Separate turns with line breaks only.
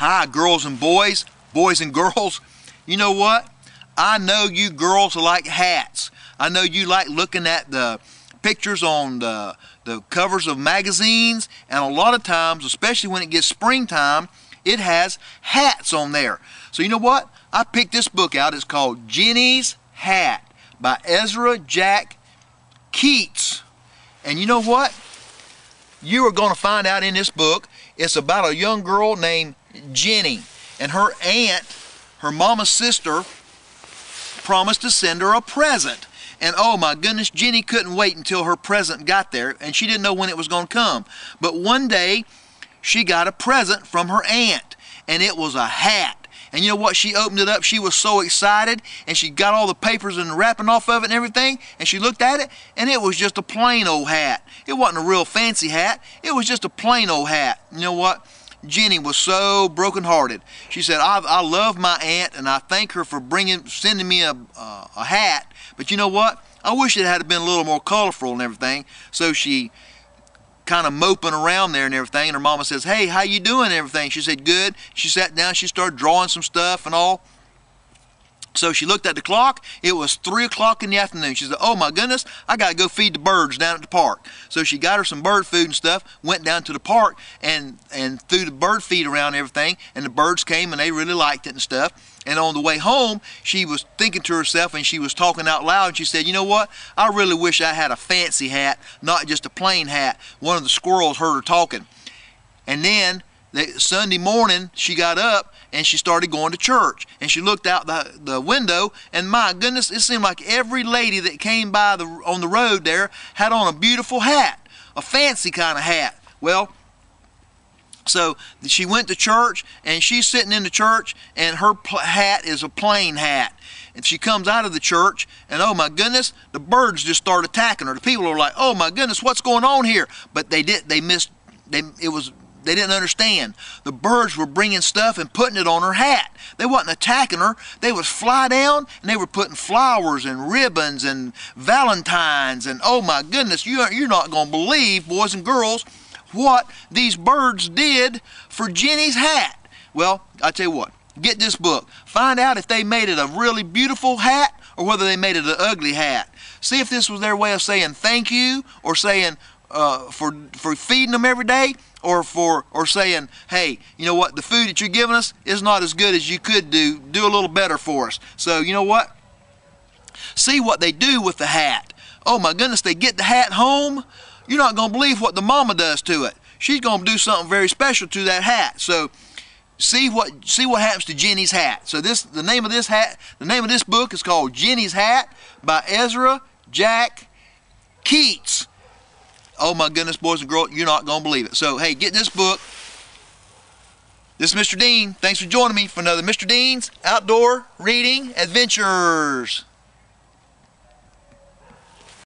Hi, girls and boys, boys and girls. You know what? I know you girls like hats. I know you like looking at the pictures on the covers of magazines, and a lot of times, especially when it gets springtime, it has hats on there. So you know what? I picked this book out. It's called Jennie's Hat by Ezra Jack Keats. And you know what? You are going to find out in this book, it's about a young girl named Jennie. And her aunt, her mama's sister, promised to send her a present. And oh my goodness, Jennie couldn't wait until her present got there, and she didn't know when it was going to come. But one day, she got a present from her aunt, and it was a hat. And you know what? She opened it up. She was so excited, and she got all the papers and the wrapping off of it and everything, and she looked at it, and it was just a plain old hat. It wasn't a real fancy hat. It was just a plain old hat. You know what? Jennie was so brokenhearted. She said, I love my aunt, and I thank her for sending me a hat, but you know what? I wish it had been a little more colorful and everything. So she kind of moping around there and everything, and her mama says, hey, how you doing and everything? She said, good. She sat down, she started drawing some stuff and all. So she looked at the clock. It was 3 o'clock in the afternoon. She said, oh my goodness, I got to go feed the birds down at the park. So she got her some bird food and stuff, went down to the park and threw the bird feed around and everything, and the birds came and they really liked it and stuff. And on the way home, she was thinking to herself, and she was talking out loud, and she said, you know what? I really wish I had a fancy hat, not just a plain hat. One of the squirrels heard her talking. And then Sunday morning, she got up and she started going to church. And she looked out the window, and my goodness, it seemed like every lady that came by on the road there had on a beautiful hat, a fancy kind of hat. Well, so she went to church, and she's sitting in the church, and her hat is a plain hat. And she comes out of the church, and oh my goodness, the birds just start attacking her. The people are like, oh my goodness, what's going on here? But they didn't understand. The birds were bringing stuff and putting it on her hat. They wasn't attacking her. They would fly down, and they were putting flowers and ribbons and valentines, and oh my goodness, you're not going to believe, boys and girls, what these birds did for Jennie's hat. Well, I tell you what, get this book. Find out if they made it a really beautiful hat or whether they made it an ugly hat. See if this was their way of saying thank you, or saying for feeding them every day, or saying, hey, you know what, the food that you're giving us is not as good as you could do. Do a little better for us. So you know what? See what they do with the hat. Oh my goodness, they get the hat home. You're not going to believe what the mama does to it. She's going to do something very special to that hat. So see what happens to Jennie's hat. So the name of this book is called Jennie's Hat by Ezra Jack Keats. Oh my goodness, boys and girls, you're not going to believe it. So hey, get this book. This is Mr. Dean. Thanks for joining me for another Mr. Dean's Outdoor Reading Adventures.